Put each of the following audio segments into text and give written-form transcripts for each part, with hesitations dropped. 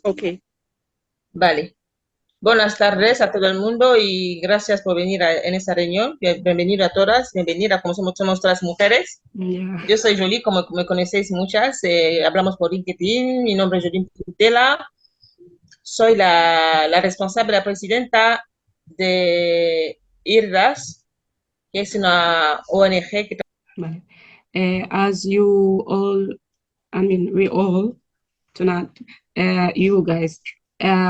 Ok. Vale. Buenas tardes a todo el mundo y gracias por venir en esta reunión. Bienvenido a todas, bienvenida como somos todas mujeres. Yeah. Yo soy Jolie, como me conocéis muchas, hablamos por LinkedIn, mi nombre es Jolie Putela, soy la responsable, la presidenta de IRDAS, que es una ONG que... Vale. As you all, I mean, we all tonight, you guys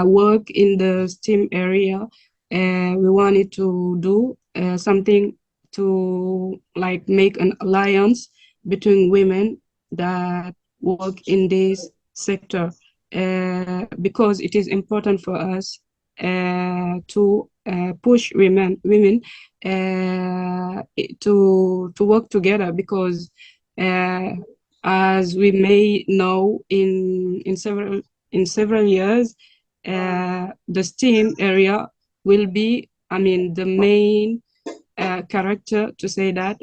work in the STEAM area. We wanted to do something to like make an alliance between women that work in this sector because it is important for us to push women to work together because as we may know in several years the STEAM area will be, I mean, the main character to say that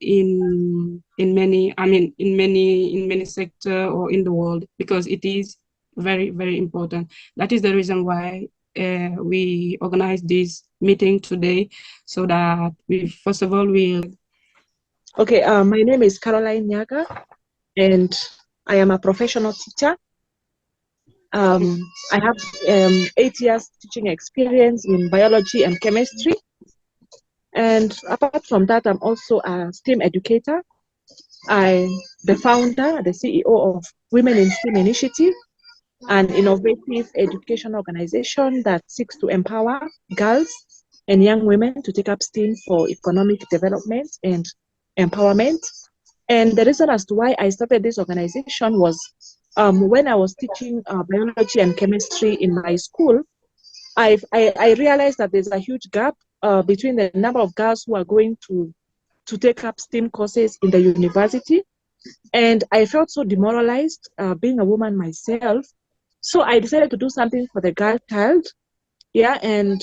in many, I mean, in many sector or in the world, because it is very, very important. That is the reason why we organized this meeting today, so that we first of all will... Okay, my name is Caroline Nyaga, and I am a professional teacher. I have 8 years teaching experience in biology and chemistry. And apart from that, I'm also a STEAM educator. I'm the founder, the CEO of Women in STEAM Initiative, an innovative education organization that seeks to empower girls and young women to take up STEAM for economic development and empowerment. And the reason as to why I started this organization was when I was teaching biology and chemistry in my school, I realized that there's a huge gap between the number of girls who are going to take up STEAM courses in the university. And I felt so demoralized being a woman myself. So I decided to do something for the girl child. Yeah, and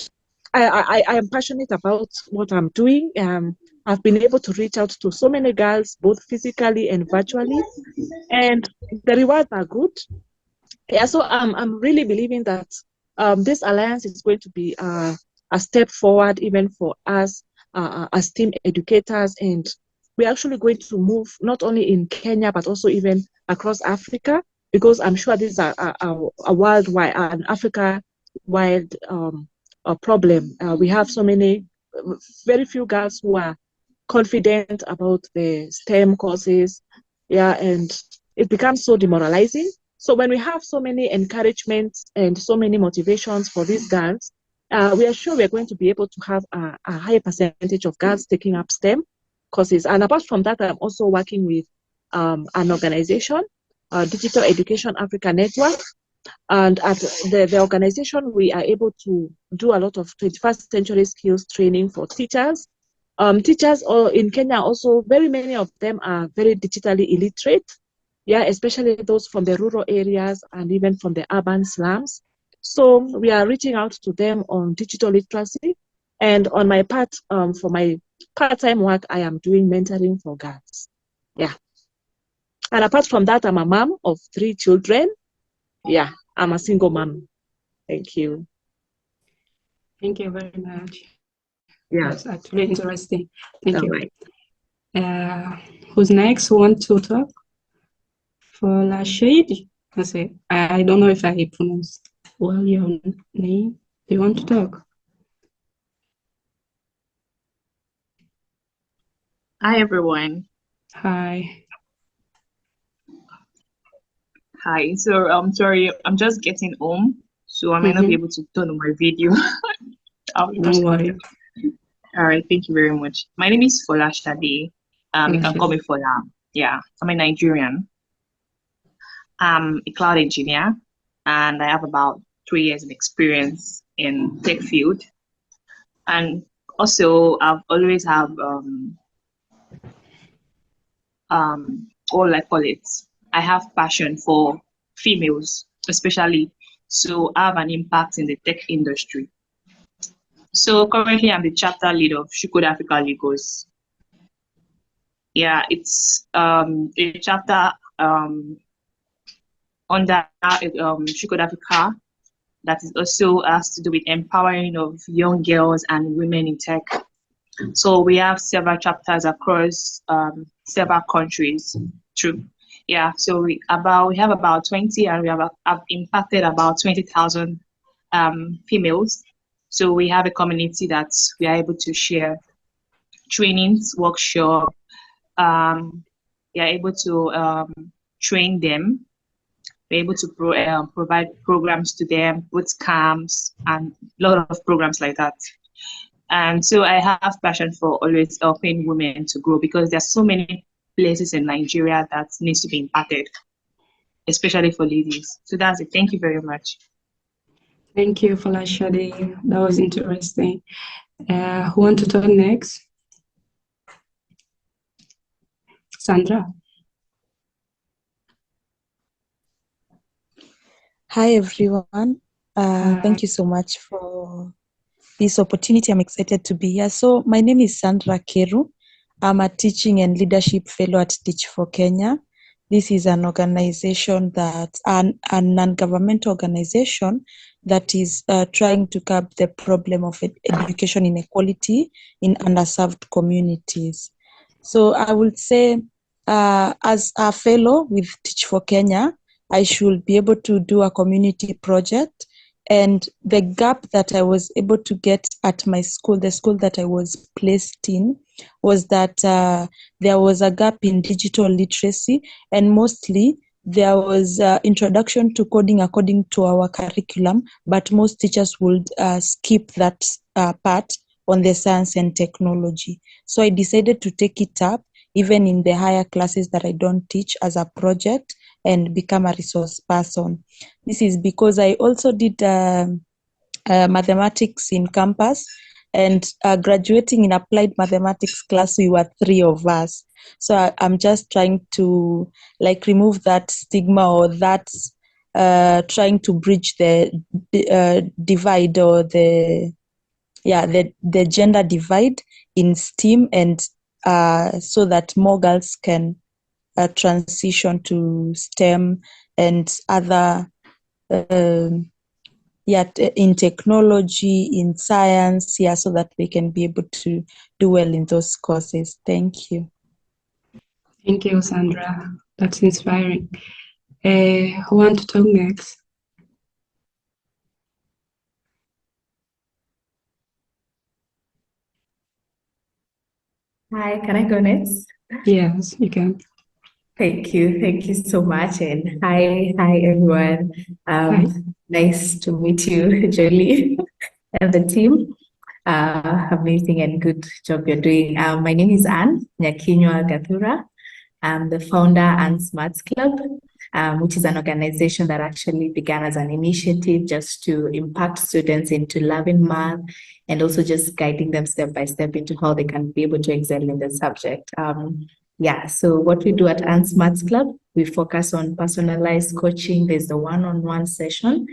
I am passionate about what I'm doing. I've been able to reach out to so many girls, both physically and virtually, and the rewards are good. Yeah, so I'm really believing that this alliance is going to be a step forward even for us as STEAM educators, and we're actually going to move not only in Kenya but also even across Africa, because I'm sure this is a worldwide, an Africa-wide problem. We have so many, very few girls who are confident about the STEM courses, yeah, and it becomes so demoralizing. So when we have so many encouragements and so many motivations for these girls, we are sure we're going to be able to have a higher percentage of girls taking up STEM courses. And apart from that, I'm also working with an organization, Digital Education Africa Network. And at the organization, we are able to do a lot of 21st century skills training for teachers. Teachers in Kenya also, very many of them are very digitally illiterate. Yeah, especially those from the rural areas and even from the urban slums. So we are reaching out to them on digital literacy. And on my part, for my part-time work, I am doing mentoring for girls. Yeah. And apart from that, I'm a mom of 3 children. Yeah, I'm a single mom. Thank you. Thank you very much. Yeah. That's actually interesting. Thank you. Right. Who's next? Who want to talk? For La Shade? I don't know if I pronounced well your name. Do you want to talk? Hi, everyone. Hi. Hi. So I'm sorry, I'm just getting home, so I might not be able to turn on my video. Don't worry. All right, thank you very much. My name is Fola Shade. You can call me Fola. Yeah, I'm a Nigerian. I'm a cloud engineer, and I have about 3 years of experience in tech field. And also, I've always have all I call it, I have passion for females, especially, so I have an impact in the tech industry. So currently I'm the chapter lead of Shukod Africa Lagos. Yeah, it's a chapter under Sugar Africa that is also has to do with empowering of young girls and women in tech. So we have several chapters across several countries. True. Yeah. So we have about 20, and we have impacted about 20,000 females. So we have a community that we are able to share trainings, workshop. We are able to train them. We're able to provide programs to them, boot camps, and a lot of programs like that. And so I have passion for always helping women to grow, because there's so many places in Nigeria that needs to be impacted, especially for ladies. So that's it. Thank you very much. Thank you, Folashade. That was interesting. Who want to talk next? Sandra. Hi, everyone. Thank you so much for this opportunity. I'm excited to be here. So my name is Sandra Keru. I'm a teaching and leadership fellow at Teach for Kenya. This is an organization a non-governmental organization that is trying to curb the problem of education inequality in underserved communities. So I would say, as a fellow with Teach for Kenya, I should be able to do a community project. And the gap that I was able to get at my school, the school that I was placed in, was that there was a gap in digital literacy, and mostly there was introduction to coding according to our curriculum, but most teachers would skip that part on the science and technology. So I decided to take it up, even in the higher classes that I don't teach, as a project, and become a resource person. This is because I also did mathematics in campus, and graduating in applied mathematics class, we were 3 of us. So I'm just trying to remove that stigma, or that trying to bridge the divide, or the gender divide in STEAM, and so that more girls can transition to STEM and other in technology, in science, so that they can be able to do well in those courses. Thank you. Thank you, Sandra. That's inspiring. Who want to talk next? Hi, can I go next? Yes, you can. Thank you so much, and hi everyone. Hi. Nice to meet you, Jolie, and the team. Amazing and good job you're doing. My name is Anne Nyakinywa Gathura. I'm the founder and Smarts Club, which is an organization that actually began as an initiative just to impact students into loving math, and also just guiding them step by step into how they can be able to excel in the subject. So what we do at ANSMARTS Club, we focus on personalized coaching. There's the one-on-one session.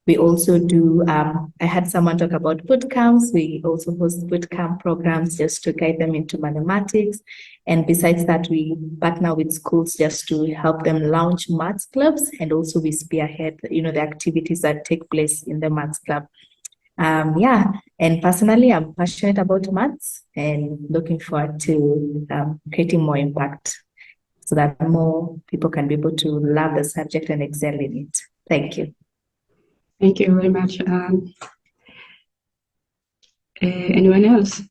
We also do, I had someone talk about boot camps. We also host boot camp programs just to guide them into mathematics. And besides that, we partner with schools just to help them launch maths clubs. And also we spearhead, the activities that take place in the maths club. And personally, I'm passionate about maths and looking forward to creating more impact so that more people can be able to love the subject and excel in it. Thank you. Thank you very much. Anyone else?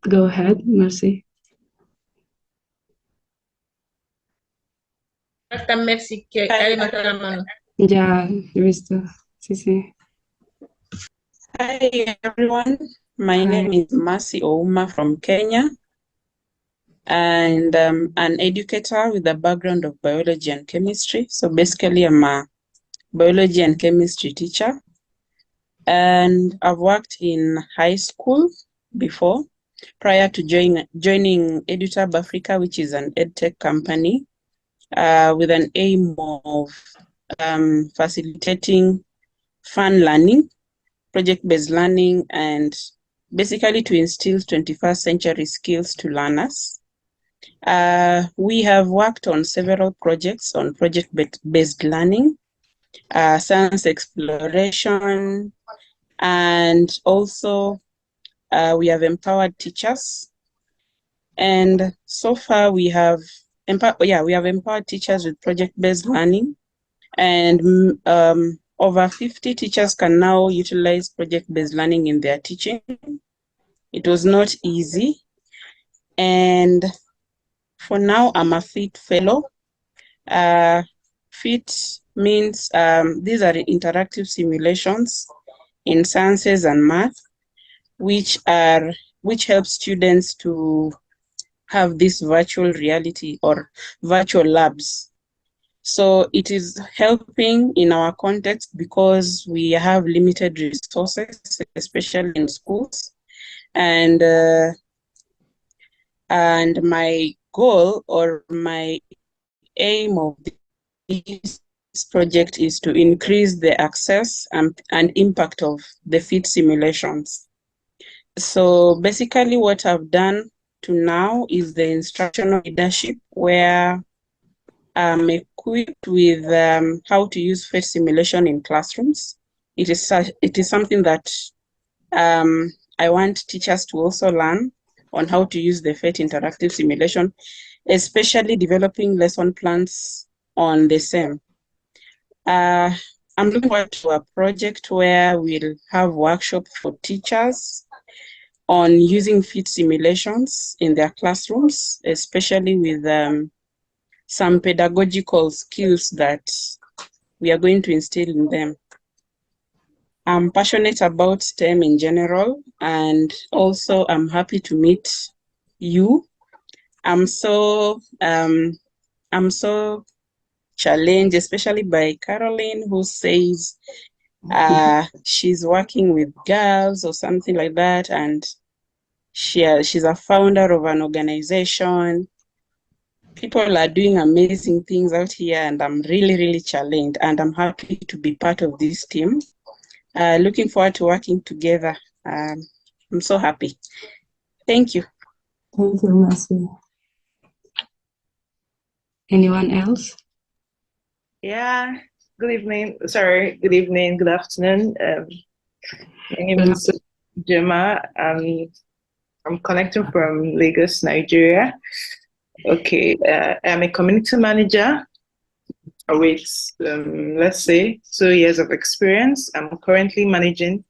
Go ahead, Mercy. Merci que elle m'a la mano. Ya, he visto. Sí. Hi, everyone. My name is Mercy Ouma from Kenya, and I'm an educator with a background of biology and chemistry. So basically, I'm a biology and chemistry teacher, and I've worked in high school before, prior to joining EduTab Africa, which is an edtech company, with an aim of facilitating fun learning, project-based learning, and basically to instill 21st century skills to learners. We have worked on several projects on project-based learning, science exploration, and also we have empowered teachers. And so far we have empowered teachers with project-based learning, and over 50 teachers can now utilize project-based learning in their teaching. It was not easy, and for now I'm a FIT fellow. FIT means these are interactive simulations in sciences and math, which help students to have this virtual reality or virtual labs. So it is helping in our context because we have limited resources, especially in schools. And my goal or my aim of this project is to increase the access and impact of the FIT simulations. So basically what I've done to now is the instructional leadership, where I'm equipped with how to use FIT simulation in classrooms. It is something that I want teachers to also learn on how to use the FIT interactive simulation, especially developing lesson plans on the same. I'm looking forward to a project where we'll have workshops for teachers on using FIT simulations in their classrooms, especially with some pedagogical skills that we are going to instill in them. I'm passionate about STEM in general, and also I'm happy to meet you. I'm so challenged, especially by Caroline, who says she's working with girls or something like that, and she's a founder of an organization. People are doing amazing things out here, and I'm really, really challenged, and I'm happy to be part of this team. Looking forward to working together. I'm so happy. Thank you. Thank you, Mercy. Anyone else? Yeah, good evening. Sorry, good evening, good afternoon. My name is Jema. I'm connecting from Lagos, Nigeria. Okay, I'm a community manager with, let's say, 2 years of experience. I'm currently managing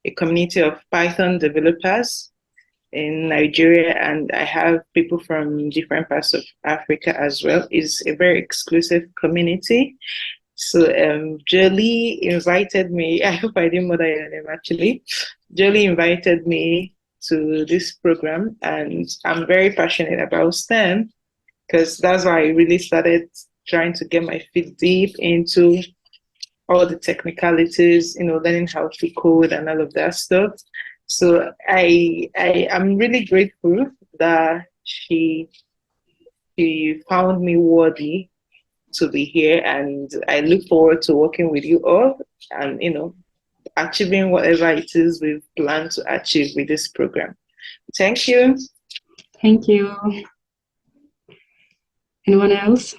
a community of Python developers in Nigeria, and I have people from different parts of Africa as well. It's a very exclusive community. So Jolie invited me. I hope I didn't murder your name, actually. Jolie invited me to this program, and I'm very passionate about STEM because that's why I really started trying to get my feet deep into all the technicalities, learning how to code and all of that stuff. So I'm really grateful that she found me worthy to be here, and I look forward to working with you all and achieving whatever it is we've planned to achieve with this program. Thank you. Thank you. Anyone else?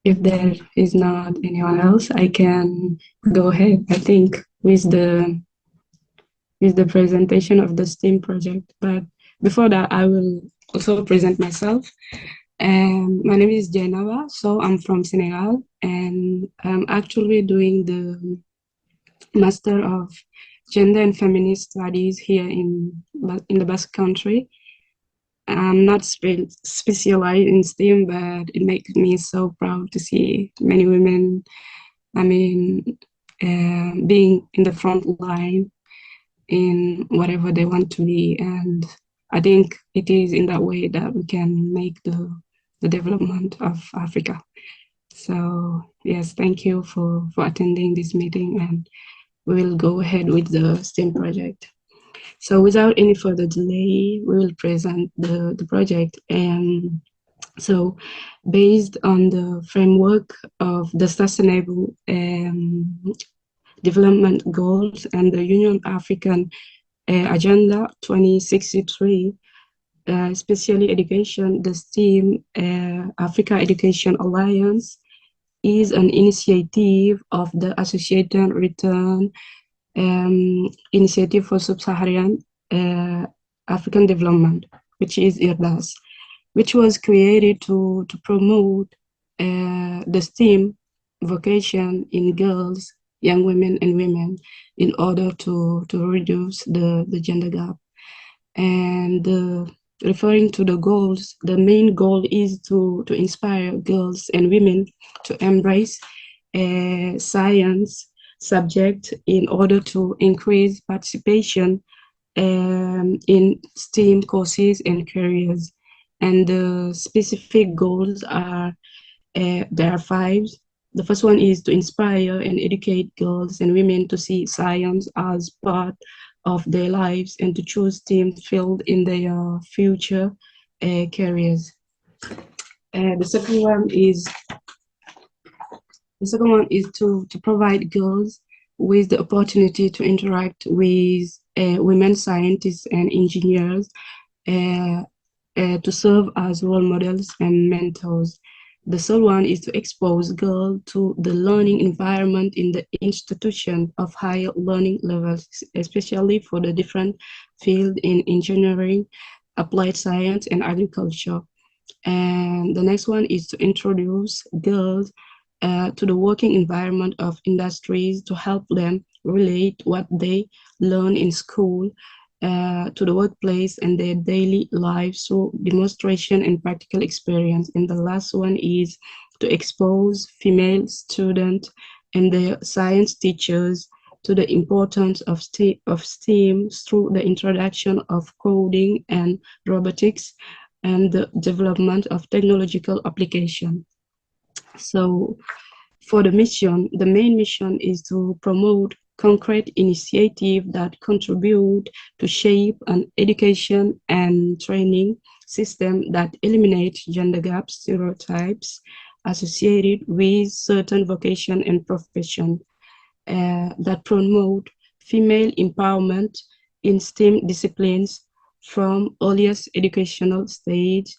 If there is not anyone else, I can go ahead, I think, with the presentation of the STEAM project. But before that, I will also present myself. My name is Jainawa, so I'm from Senegal, and I'm actually doing the Master of Gender and Feminist Studies here in the Basque Country. I'm not specialized in STEAM, but it makes me so proud to see many women, being in the front line in whatever they want to be. And I think it is in that way that we can make the development of Africa. So yes, thank you for attending this meeting, and we will go ahead with the STEAM project. So without any further delay, we will present the project. And so based on the framework of the Sustainable Development Goals and the Union African Agenda 2063, especially education, the STEAM Africa Education Alliance is an initiative of the Associated Return Initiative for Sub-Saharan African Development, which is IRDAS, which was created to promote the STEAM vocation in girls, young women, and women in order to reduce the gender gap. And referring to the goals, the main goal is to inspire girls and women to embrace science subject in order to increase participation in STEAM courses and careers. And the specific goals are, there are 5. The first one is to inspire and educate girls and women to see science as part of their lives and to choose STEAM field in their future careers. The second one is to provide girls with the opportunity to interact with women scientists and engineers to serve as role models and mentors. The third one is to expose girls to the learning environment in the institution of higher learning levels, especially for the different fields in engineering, applied science, and agriculture. And the next one is to introduce girls to the working environment of industries to help them relate what they learn in school to the workplace and their daily lives through demonstration and practical experience. And the last one is to expose female students and their science teachers to the importance of STEAM through the introduction of coding and robotics and the development of technological application. So for the mission, the main mission is to promote concrete initiatives that contribute to shape an education and training system that eliminates gender gap stereotypes associated with certain vocation and profession, that promote female empowerment in STEM disciplines from earliest educational stage,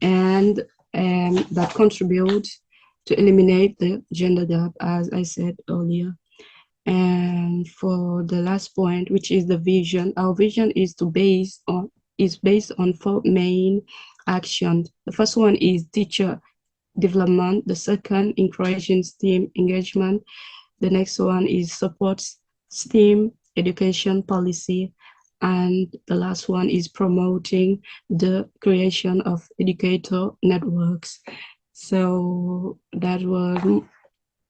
and that contribute to eliminate the gender gap, as I said earlier. And for the last point, which is the vision, our vision is based on 4 main actions. The first one is teacher development. The second, encouraging STEAM engagement. The next one is supports STEAM education policy. And the last one is promoting the creation of educator networks. So that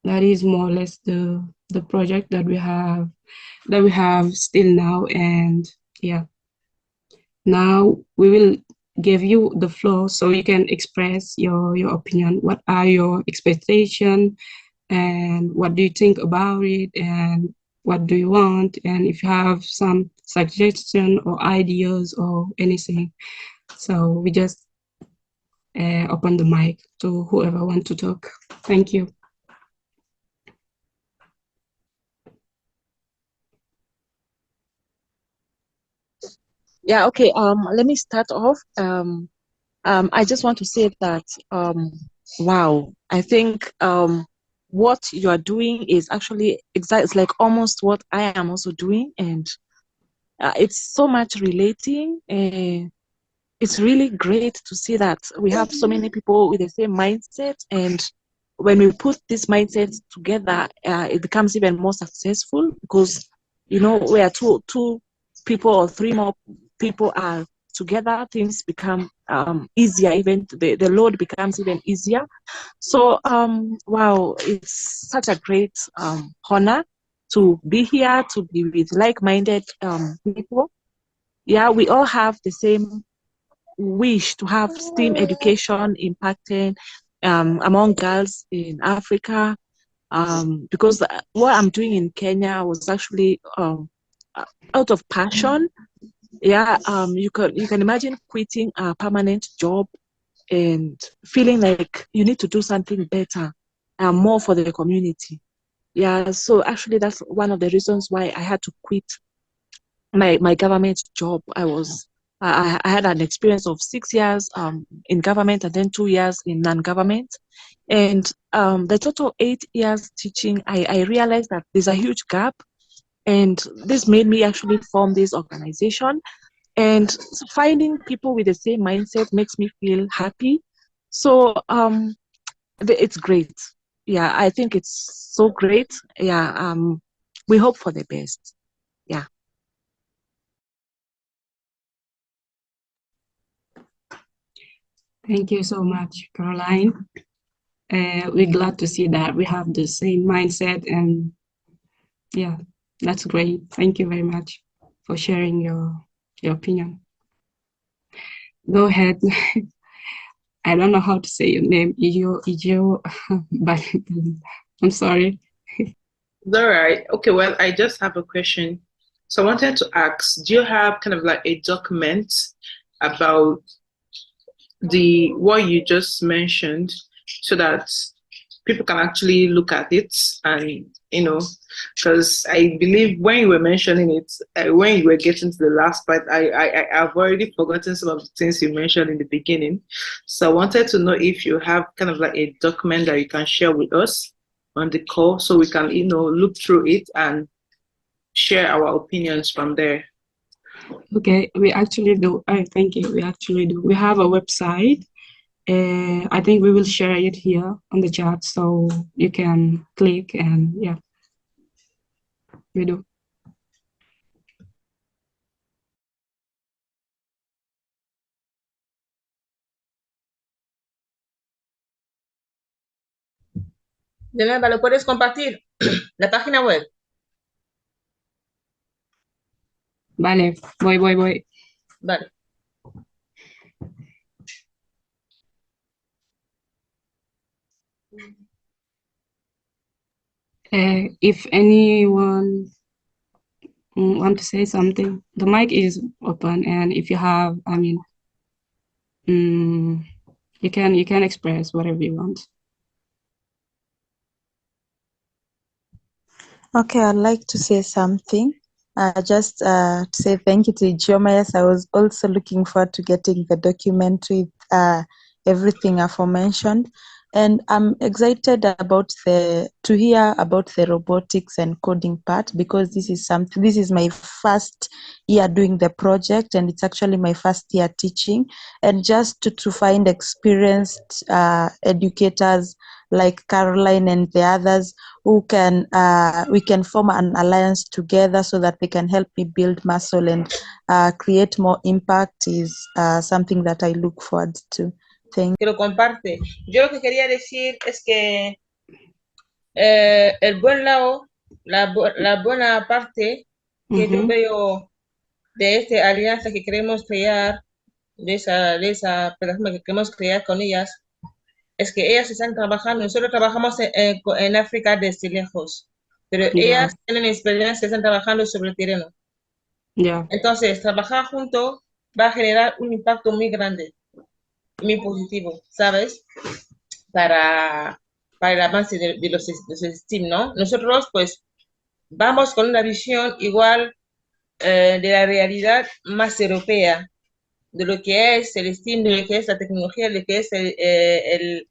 is more or less the project that we have still now. And yeah, now we will give you the floor so you can express your opinion. What are your expectations and what do you think about it and what do you want, and if you have some suggestion or ideas or anything. So we just open the mic to whoever wants to talk. Thank you. Yeah, okay. Let me start off. I just want to say that wow, I think what you are doing is actually it's like almost what I am also doing, and it's so much relating. It's really great to see that we have so many people with the same mindset, and when we put this mindset together, it becomes even more successful, because where two people or 3 more people are together, things become easier. Even the load becomes even easier. So wow, it's such a great honor to be here, to be with like-minded people. Yeah, we all have the same wish to have STEAM education impacting among girls in Africa, because what I'm doing in Kenya was actually out of passion. Yeah, you can imagine quitting a permanent job and feeling like you need to do something better, more for the community. Yeah, so actually that's one of the reasons why I had to quit my government job. I had an experience of 6 years in government and then 2 years in non-government. And the total 8 years teaching, I realized that there's a huge gap. And this made me actually form this organization. And finding people with the same mindset makes me feel happy. So it's great. Yeah, I think it's so great. Yeah, we hope for the best. Yeah. Thank you so much, Caroline. We're glad to see that we have the same mindset, and yeah, that's great. Thank you very much for sharing your opinion. Go ahead. I don't know how to say your name, Ijo, but I'm sorry. It's all right. Okay, well, I just have a question. So I wanted to ask, do you have kind of like a document about what you just mentioned so that people can actually look at it and, because I believe when you were mentioning it, when you were getting to the last part, I've already forgotten some of the things you mentioned in the beginning. So I wanted to know if you have kind of like a document that you can share with us on the call so we can, look through it and share our opinions from there. Okay, we actually do. Thank you. We actually do. We have a website. I think we will share it here on the chat so you can click, and yeah, we do. De nuevo, ¿lo puedes compartir? La página web. Vale, voy. Vale. If anyone want to say something, the mic is open, and if you have, you can express whatever you want. Okay, I'd like to say something. Just to say thank you to Ijeoma. Yes, I was also looking forward to getting the document with everything aforementioned. And I'm excited about to hear about the robotics and coding part, because this is my first year doing the project, and it's actually my first year teaching. And just to find experienced educators like Caroline and the others who can we can form an alliance together so that they can help me build muscle and create more impact is something that I look forward to. Que lo comparte. Yo lo que quería decir es que el buen lado, la buena parte que yo veo de esta alianza que queremos crear, de esa plataforma que queremos crear con ellas, es que ellas están trabajando. Nosotros trabajamos en África desde lejos, pero ellas tienen experiencia, están trabajando sobre el terreno. Entonces, trabajar juntos va a generar un impacto muy grande, muy positivo, ¿sabes? Para el avance de los STEAM, ¿no? Nosotros, pues, vamos con una visión igual de la realidad más europea, de lo que es el STEAM, de lo que es la tecnología, de lo que es el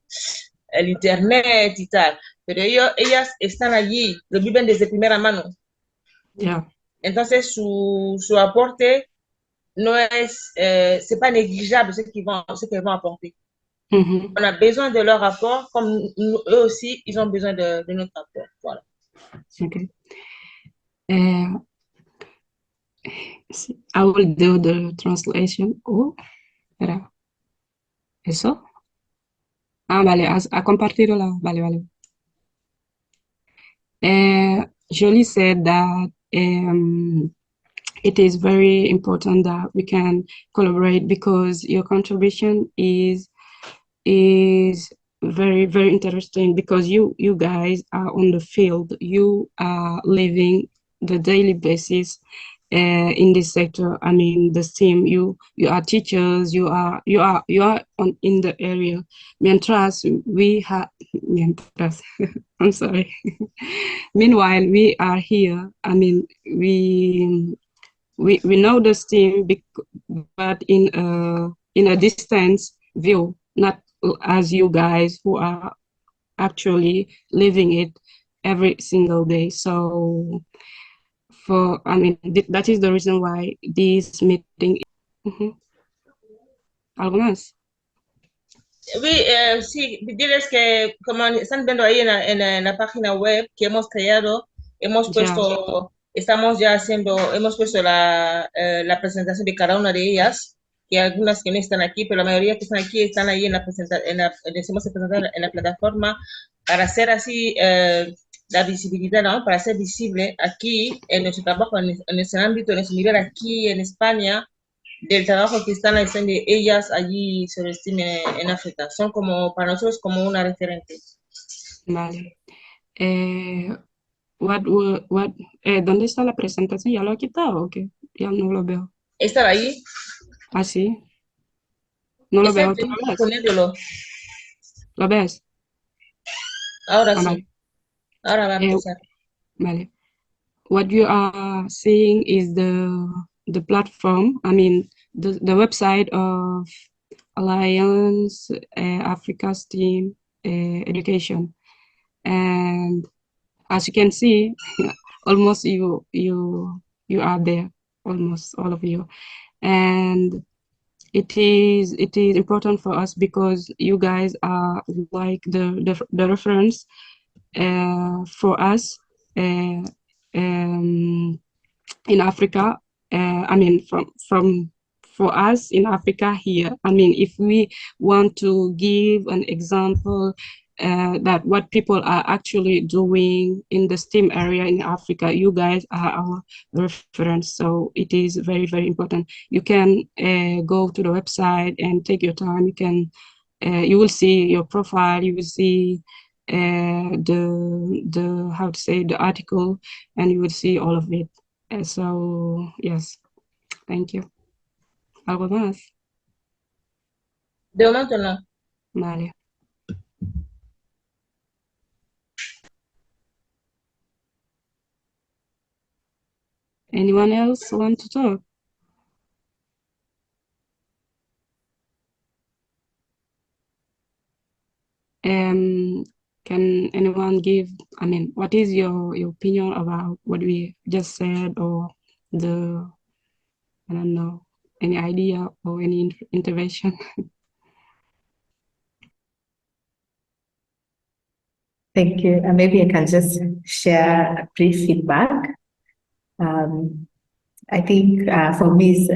Internet y tal. Pero ellas están allí, lo viven desde primera mano. Entonces, su aporte no es, c'est pas négligeable ce qu'elles vont apporter. On a besoin de leur apport, comme eux aussi, ils ont besoin de notre apport. Voilà. Okay. I will do the translation. Espera. ¿Eso? Vale, ha compartido vale. Jolie said that it is very important that we can collaborate, because your contribution is very, very interesting, because you guys are on the field, you are living the daily basis, in this sector. I mean, the STEAM. You are teachers. You are in the area. Mientras we have mientras. I'm sorry. Meanwhile, we are here. I mean, we know the STEAM, but in a distance view, not as you guys who are actually living it every single day. So that is the reason why this meeting. ¿Algo más? Sí, diles que como están viendo ahí en la página web que hemos creado, hemos puesto, hemos puesto la presentación de cada una de ellas, que algunas que no están aquí, pero la mayoría que están aquí están ahí en la presentación, les hemos presentado en la plataforma para hacer así la visibilidad, ¿no? Para ser visible aquí en nuestro trabajo, en nuestro ámbito, en nuestro nivel aquí en España, del trabajo que están haciendo ellas allí sobre STEAM en África. Son como, para nosotros, como una referente. Vale. ¿Dónde está la presentación? ¿Ya lo ha quitado o qué? Ya no lo veo. ¿Está ahí? ¿Ah, sí? No lo veo. Poniéndolo. ¿Lo ves? Ahora sí. Vale. Ahora va a empezar. Vale. What you are seeing is the platform, I mean, the website of Alliance Afrika STEAM Education. And as you can see, almost you are there, almost all of you. And it is important for us because you guys are like the reference for us in Africa. I mean, for us in Africa here. I mean, if we want to give an example that what people are actually doing in the STEAM area in Africa, you guys are our reference. So it is very, very important. You can go to the website and take your time. You can, you will see your profile. You will see the how to say, the article, and you will see all of it. So yes, thank you. ¿Algo más? De momento no. Vale. Anyone else want to talk? Can anyone give, I mean, what is your opinion about what we just said, or the, I don't know, any idea or any intervention? Thank you. And maybe I can just share a brief feedback. I think for me,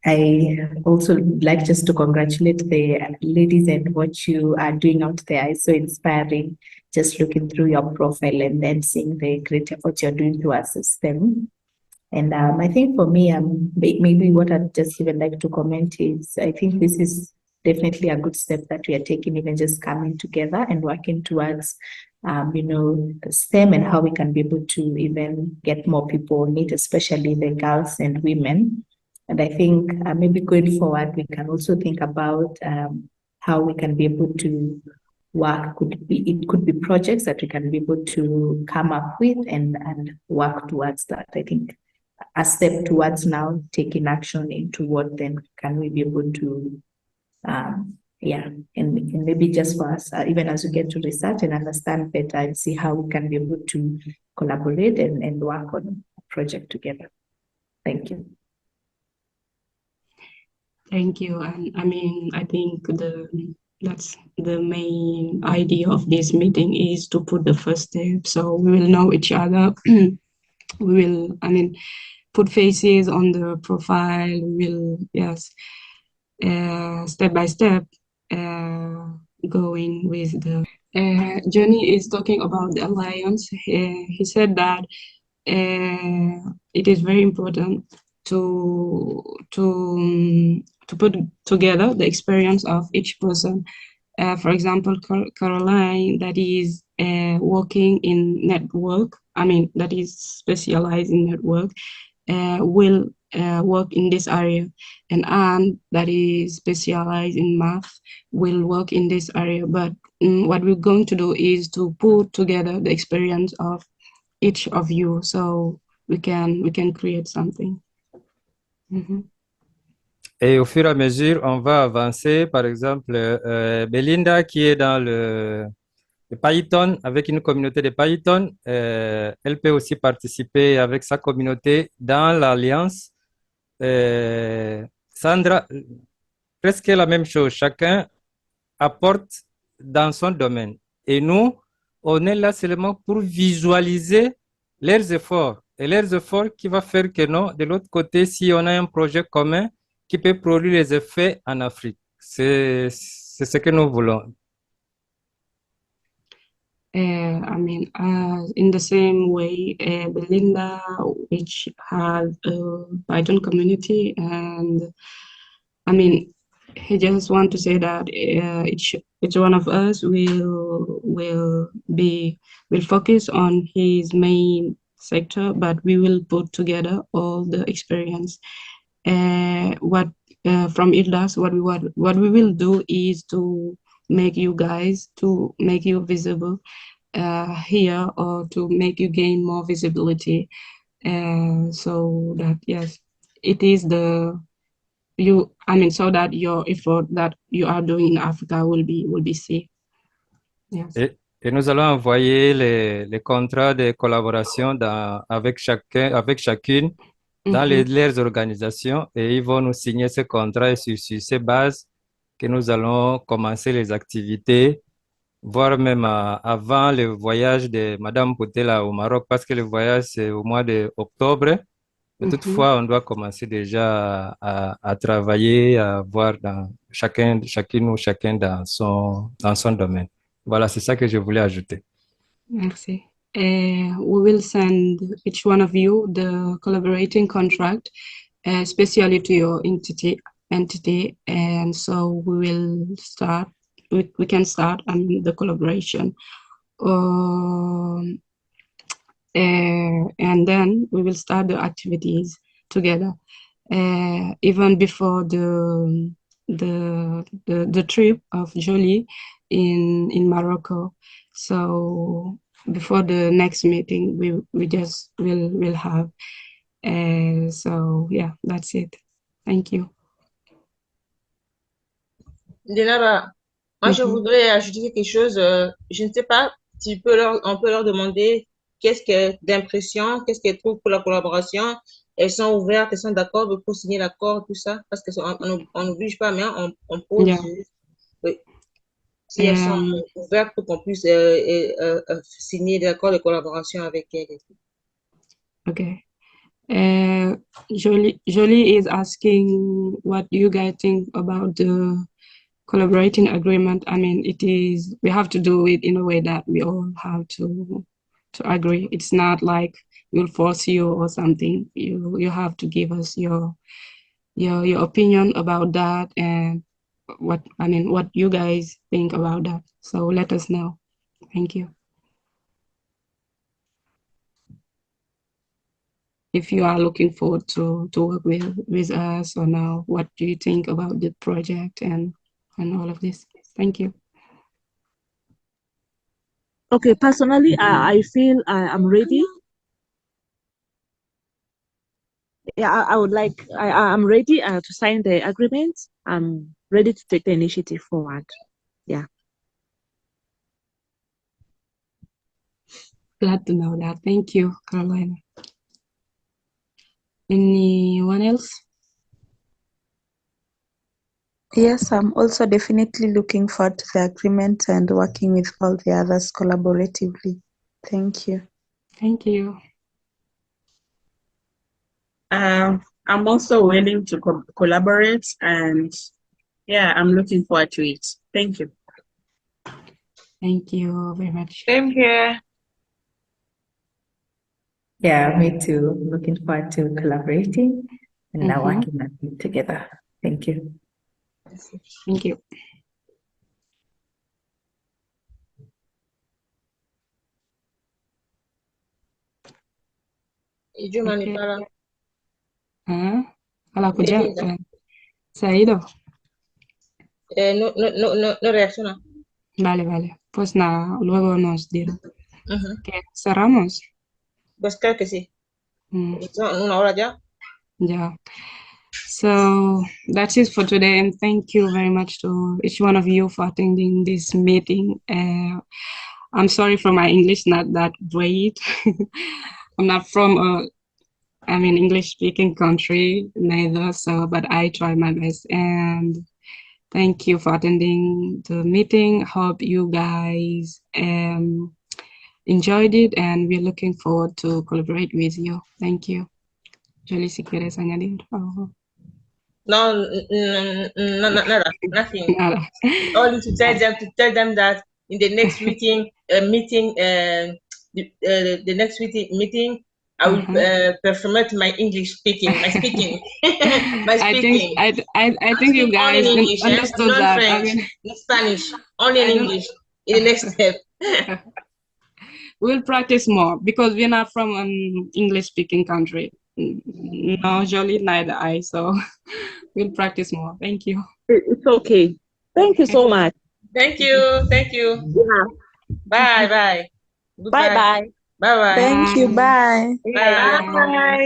I also like just to congratulate the ladies and what you are doing out there. It's so inspiring, just looking through your profile and then seeing the great effort you're doing towards STEM. And I think for me, maybe what I'd just even like to comment is, I think this is definitely a good step that we are taking, even just coming together and working towards STEM and how we can be able to even get more people in it, especially the girls and women. And I think maybe going forward, we can also think about how we can be able to work. It could be projects that we can be able to come up with and work towards that. I think a step towards now taking action into what then can we be able to and maybe just for us, even as we get to research and understand better and see how we can be able to collaborate and work on a project together. Thank you. Thank you. And I mean, I think that's the main idea of this meeting, is to put the first step so we will know each other. We will, I mean, put faces on the profile. We will, yes, step by step, going with the Johnny is talking about the alliance. He said that it is very important to put together the experience of each person. For example, Caroline, that is working in network, I mean, that is specialized in network, will work in this area, and Anne, that is specialized in math, will work in this area. But what we're going to do is to put together the experience of each of you, so we can create something. Et au fur et à mesure, on va avancer. Par exemple, Belinda, qui est dans le Python, avec une communauté de Python, elle peut aussi participer avec sa communauté dans l'Alliance. Sandra, presque la même chose. Chacun apporte dans son domaine. Et nous, on est là seulement pour visualiser leurs efforts. Et leurs efforts qui va faire que non, de l'autre côté, si on a un projet commun qui peut produire les effets en Afrique. C'est ce que nous voulons. I mean, in the same way, Belinda, which has a Python community, and I mean, he just want to say that each one of us will focus on his main sector, but we will put together all the experience. What from ILDAS, what we will do is to make you guys, to make you visible here, or to make you gain more visibility, so that yes, it is so that your effort that you are doing in Africa will be seen. Yes. Et nous allons envoyer les contrats de collaboration avec chacune dans leurs organisations, et ils vont nous signer ce contrat, et sur ces bases que nous allons commencer les activités, voire même avant le voyage de Madame Poutela au Maroc, parce que le voyage c'est au mois d'octobre. Mais toutefois, on doit commencer déjà à travailler, à voir chacune ou chacun dans son domaine. Voilà, c'est ça que je voulais ajouter. Merci. We will send each one of you the collaborating contract, especially to your entity, and so we will start. We can start the collaboration, and then we will start the activities together, even before the trip of Jolie in Morocco. So before the next meeting, we just will have. So yeah, that's it. Thank you. Denara, moi je voudrais ajouter quelque chose. Je ne sais pas si on peut leur demander qu'est-ce que d'impression, qu'est-ce qu'elles trouvent pour la collaboration. Elles sont ouvertes, elles sont d'accord pour signer l'accord, tout ça, parce qu'on n'oblige pas, mais on pose. Yeah. Oui. Si elles sont ouvertes pour qu'on puisse signer l'accord de collaboration avec elles. Okay. Jolie is asking what you guys think about the collaborating agreement. I mean, we have to do it in a way that we all have to agree. It's not like we'll force you or something. You have to give us your opinion about that, and what you guys think about that. So let us know. Thank you. If you are looking forward to work with us or now, what do you think about the project and all of this? Thank you. Okay, personally, I feel I'm ready. Yeah, I would like, I'm ready to sign the agreement. I'm ready to take the initiative forward. Yeah. Glad to know that. Thank you, Carolina. Anyone else? Yes, I'm also definitely looking forward to the agreement and working with all the others collaboratively. Thank you. Thank you. I'm also willing to collaborate, and yeah, I'm looking forward to it. Thank you. Thank you very much. Same here. Yeah, me too. Looking forward to collaborating and now working on it together. Thank you. Thank you. Ijoma n'est pas là. Hola, ¿Qué Kuja. piensa? ¿Se ha ido? No reacciona. Vale. Pues nada, luego nos dirá. Ujú. ¿Qué? ¿Cerramos? Pues creo que sí. Mm, Son 1 hora ya. yeah. So that's it for today, and thank you very much to each one of you for attending this meeting. I'm sorry for my English, not that great. I'm not from English-speaking country neither, so but I try my best. And thank you for attending the meeting. Hope you guys enjoyed it, and we're looking forward to collaborate with you. Thank you. Jolie, si quieres añadir algo. No, nada, nothing. Nada. Only to tell them that in the next the next meeting, I will perform my English speaking, my speaking, my speaking. I think you Speak only in guys English, understood non that. French, in Spanish, only in I don't- English. In the next step. We'll practice more because we're not from an English-speaking country. No, Jolie, neither I. So we'll practice more. Thank you. It's okay. Thank you so much. Thank you. Yeah. Bye. Goodbye. Bye. Bye. Thank you. Bye. Bye. Bye.